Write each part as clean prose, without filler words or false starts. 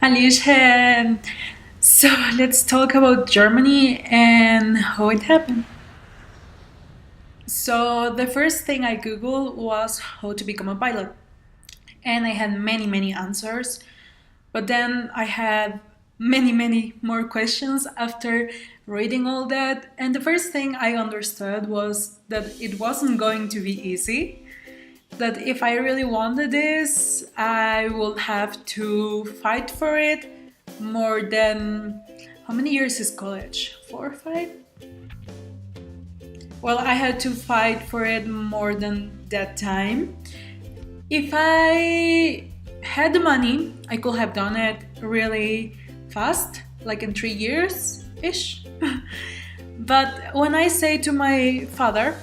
Alicia, so let's talk about Germany and how it happened. So the first thing I googled was how to become a pilot, and I had many answers. But then I had many more questions after reading all that. And the first thing I understood was that it wasn't going to be easy. That if I really wanted this, I will have to fight for it more than how many years is college? 4 or 5? Well, I had to fight for it more than that time. If I had the money, I could have done it really fast, like in 3 years ish. But when I say to my father,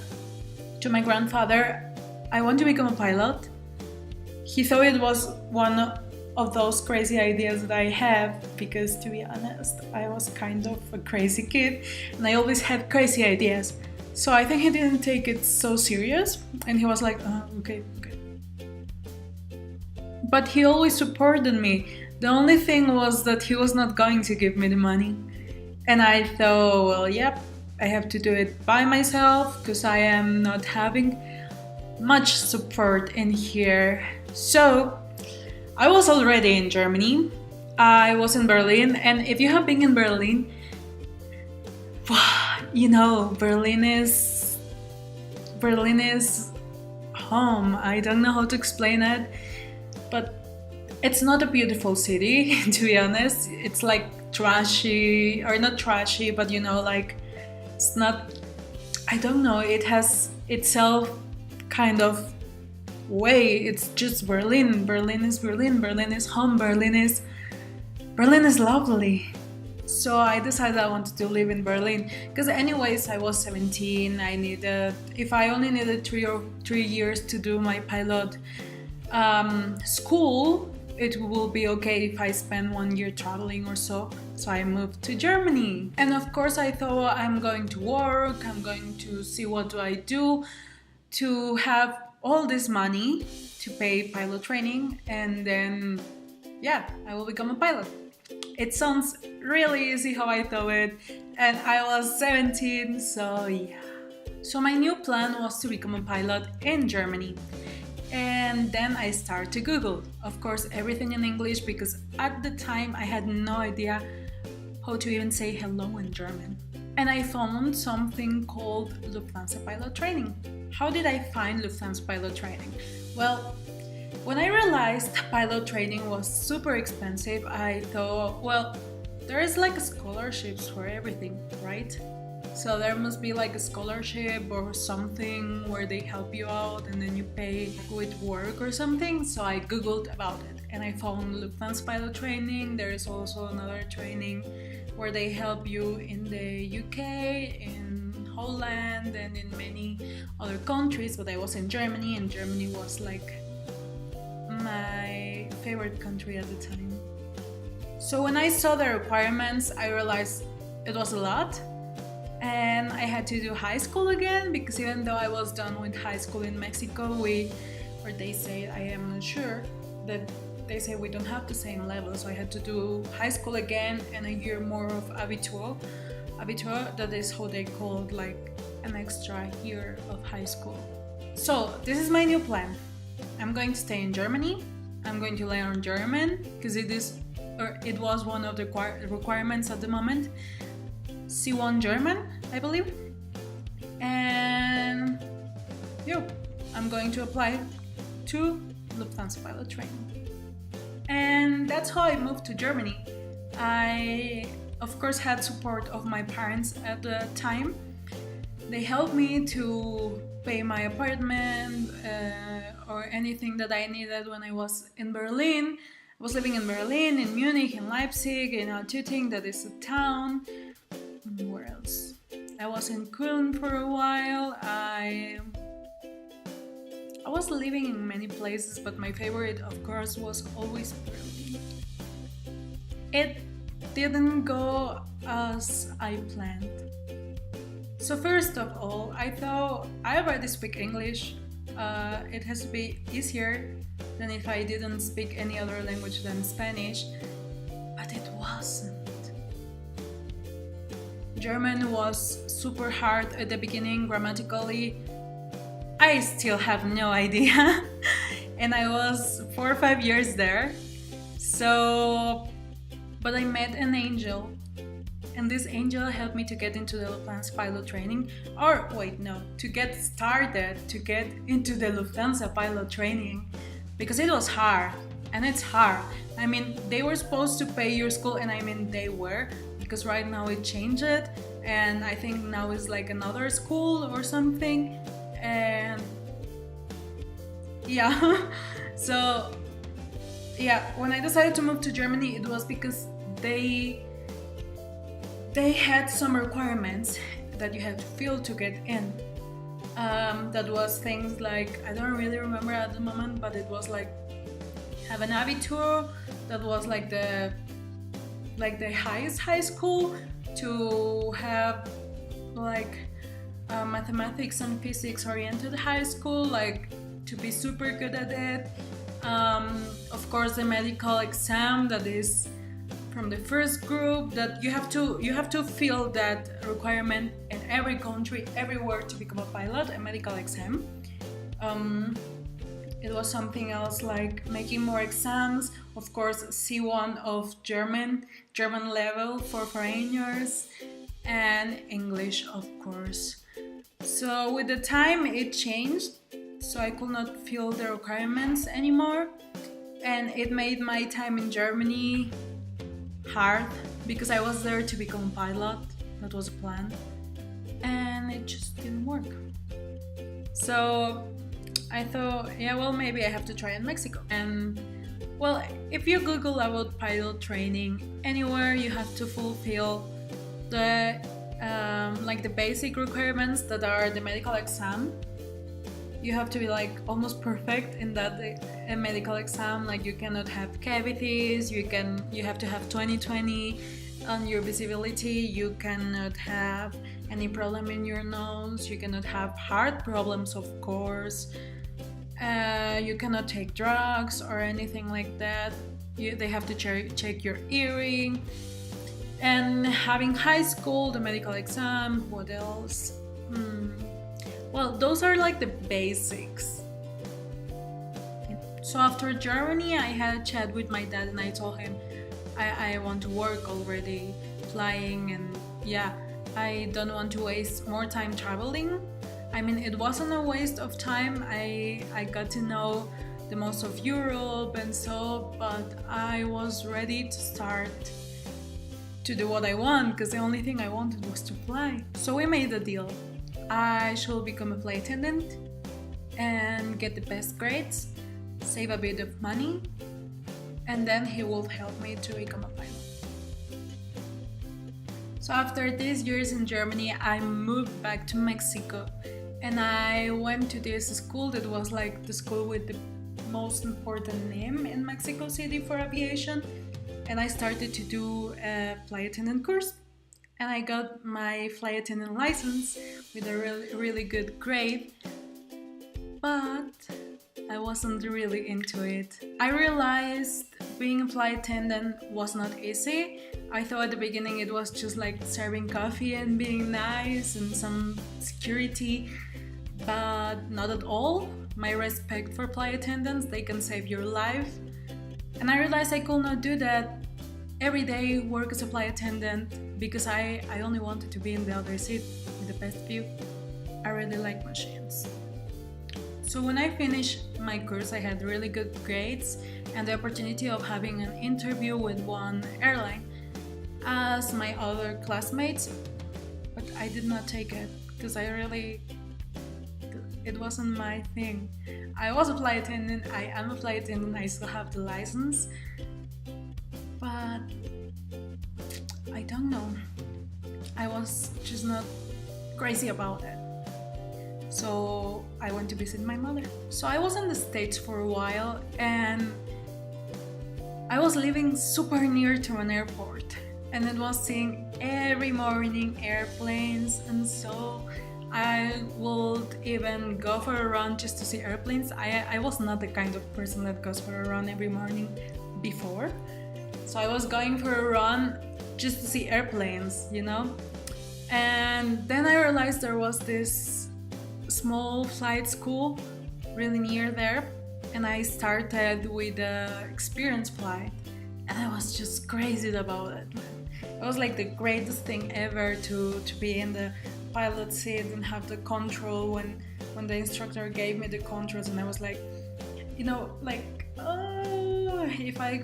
to my grandfather, I want to become a pilot, he thought it was one of those crazy ideas that I have because, to be honest, I was kind of a crazy kid and I always had crazy ideas. So I think he didn't take it so serious and he was like, okay. But he always supported me. The only thing was that he was not going to give me the money. And I thought, well, yep, I have to do it by myself because I am not having much support in here. So I was already in Germany. I was in Berlin, and if you have been in Berlin, you know Berlin is home. I don't know how to explain it, but it's not a beautiful city to be honest. It's like trashy, or not trashy, but like it's not, I don't know, it has itself kind of way. It's just Berlin. Berlin is Berlin. Berlin is home. Berlin is lovely. So I decided I wanted to live in Berlin because anyways I was 17. If I only needed 3 years to do my pilot school, it will be okay if I spend 1 year traveling or so. So I moved to Germany. And of course I thought I'm going to work, I'm going to see what do I do to have all this money to pay pilot training, and then I will become a pilot. It sounds really easy how I thought it, and I was 17, so yeah. So my new plan was to become a pilot in Germany. And then I started to Google, of course, everything in English because at the time I had no idea how to even say hello in German. And I found something called Lufthansa Pilot Training. How did I find Lufthansa Pilot Training? Well, when I realized pilot training was super expensive, I thought, well, there is like scholarships for everything, right? So there must be like a scholarship or something where they help you out and then you pay with work or something. So I googled about it and I found Lufthansa pilot training. There is also another training where they help you in the UK, in Holland, and in many other countries. But I was in Germany, and Germany was like my favorite country at the time. So when I saw the requirements, I realized it was a lot. And I had to do high school again because even though I was done with high school in Mexico, they say, I am not sure, that they say we don't have the same level. So I had to do high school again and a year more of Abitur. Abitur, that is how they call it, like an extra year of high school. So this is my new plan. I'm going to stay in Germany. I'm going to learn German because it was one of the requirements at the moment. C1 German, I believe. And I'm going to apply to Lufthansa pilot training. And that's how I moved to Germany. I, of course, had support of my parents at the time. They helped me to pay my apartment or anything that I needed when I was in Berlin. I was living in Berlin, in Munich, in Leipzig, in Tübingen, that is a town. Where else? I was in Köln for a while. I was living in many places, but my favorite, of course, was always Berlin. It didn't go as I planned. So first of all, I thought I already speak English. It has to be easier than if I didn't speak any other language than Spanish. but it wasn't. German was super hard at the beginning grammatically. I still have no idea. And I was 4 or 5 years there. So, but I met an angel. And this angel helped me to get into the Lufthansa pilot training. Or wait, no, to get started, to get into the Lufthansa pilot training. Because it was hard. And it's hard. I mean, they were supposed to pay your school, and I mean, they were, because right now it changed it, and I think now it's like another school or something. And yeah, so yeah, when I decided to move to Germany, it was because they had some requirements that you had to fill to get in. That was things like, I don't really remember at the moment, but it was like have an Abitur, that was like the highest high school, to have like mathematics and physics oriented high school, like to be super good at it. Of course, the medical exam, that is from the first group, that you have to fill that requirement in every country, everywhere, to become a pilot, a medical exam. It was something else like making more exams, of course C1 of German level for foreigners, and English, of course. So with the time it changed, so I could not fill the requirements anymore, and it made my time in Germany hard because I was there to become a pilot. That was a plan, and it just didn't work. So I thought, yeah, well, maybe I have to try in Mexico. And well, if you Google about pilot training anywhere, you have to fulfill the like the basic requirements that are the medical exam. You have to be like almost perfect in that medical exam. Like you cannot have cavities. You have to have 20/20 on your visibility. You cannot have any problem in your nose. You cannot have heart problems, of course. You cannot take drugs or anything like that. They have to check your hearing. And having high school, the medical exam, what else? Well, those are like the basics. So after Germany, I had a chat with my dad and I told him I want to work already flying, and yeah, I don't want to waste more time traveling. I mean, it wasn't a waste of time. I got to know the most of Europe and so, but I was ready to start to do what I want, because the only thing I wanted was to fly. So we made a deal. I should become a flight attendant and get the best grades, save a bit of money, and then he will help me to become a pilot. So after these years in Germany, I moved back to Mexico, and I went to this school that was like the school with the most important name in Mexico City for aviation, and I started to do a flight attendant course, and I got my flight attendant license with a really good grade, but I wasn't really into it. I realized being a flight attendant was not easy. I thought at the beginning it was just like serving coffee and being nice and some security, but not at all. My respect for flight attendants, they can save your life. And I realized I could not do that every day, work as a flight attendant, because I only wanted to be in the other seat with the best view. I really like machines. So when I finished my course, I had really good grades and the opportunity of having an interview with one airline as my other classmates, but I did not take it because it wasn't my thing. I was a flight attendant, I am a flight attendant, I still have the license, but I don't know. I was just not crazy about it. So I went to visit my mother. So I was in the States for a while, and I was living super near to an airport, and it was seeing every morning airplanes, and so I would even go for a run just to see airplanes. I was not the kind of person that goes for a run every morning before. So I was going for a run just to see airplanes, you know? And then I realized there was this small flight school really near there, and I started with the experience flight, and I was just crazy about it, man. It was like the greatest thing ever to be in the pilot seat and have the control when the instructor gave me the controls, and I was like, you know, like, oh, if I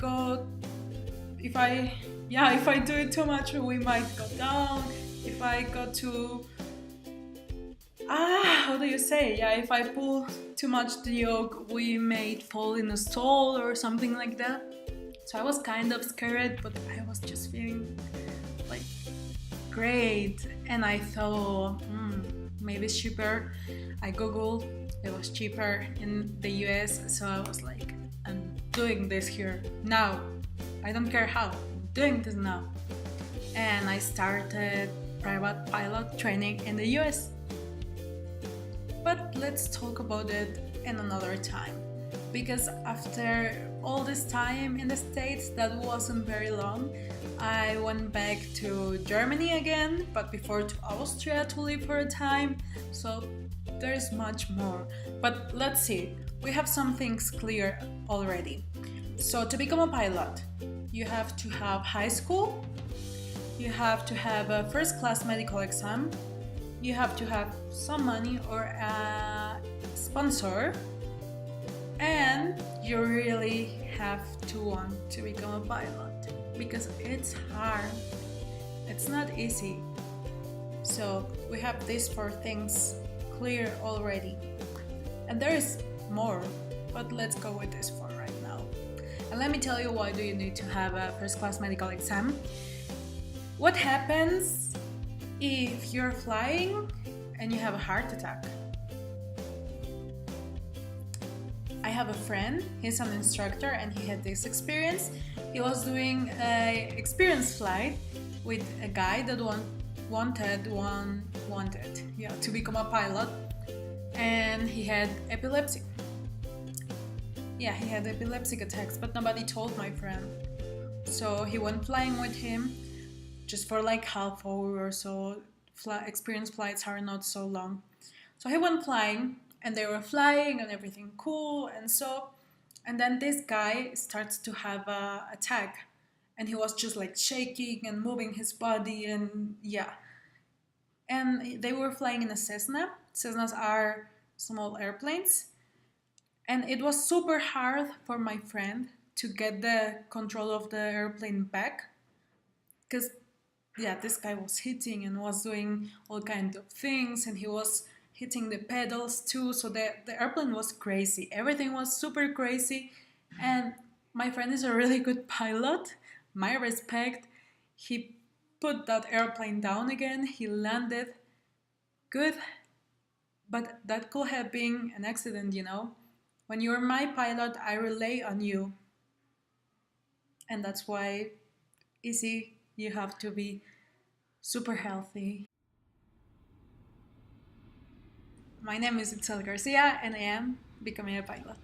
do it too much, we might go down. If I go too, how do you say? Yeah, if I pull too much the yoke, we may fall in a stall or something like that. So I was kind of scared, but I was just feeling like great. And I thought, maybe it's cheaper. I googled, it was cheaper in the US. So I was like, I'm doing this here now. I don't care how, I'm doing this now. And I started private pilot training in the US. But let's talk about it in another time, because after all this time in the States, that wasn't very long, I went back to Germany again, but before to Austria to live for a time, so there's much more. But let's see, we have some things clear already. So to become a pilot, you have to have high school, you have to have a first class medical exam, you have to have some money or a sponsor, and you really have to want to become a pilot, because it's hard. It's not easy. So we have these 4 things clear already. And there is more, but let's go with this 4 right now. And let me tell you why do you need to have a first class medical exam. What happens if you're flying and you have a heart attack? I have a friend, he's an instructor, and he had this experience. He was doing an experience flight with a guy that wanted to become a pilot, and he had epilepsy. Yeah, he had epileptic attacks, but nobody told my friend. So he went flying with him just for like half hour or so. Experience flights are not so long. So he went flying, and they were flying and everything cool, and then this guy starts to have a attack, and he was just like shaking and moving his body, and yeah. And they were flying in a Cessna. Cessnas are small airplanes, and it was super hard for my friend to get the control of the airplane back, because yeah, this guy was hitting and was doing all kinds of things, and he was hitting the pedals too, so the airplane was crazy. Everything was super crazy, and my friend is a really good pilot. My respect. He put that airplane down again, he landed good, but that could have been an accident, you know? When you're my pilot, I rely on you. And that's why, easy, you have to be super healthy. My name is Itzel Garcia, and I am becoming a pilot.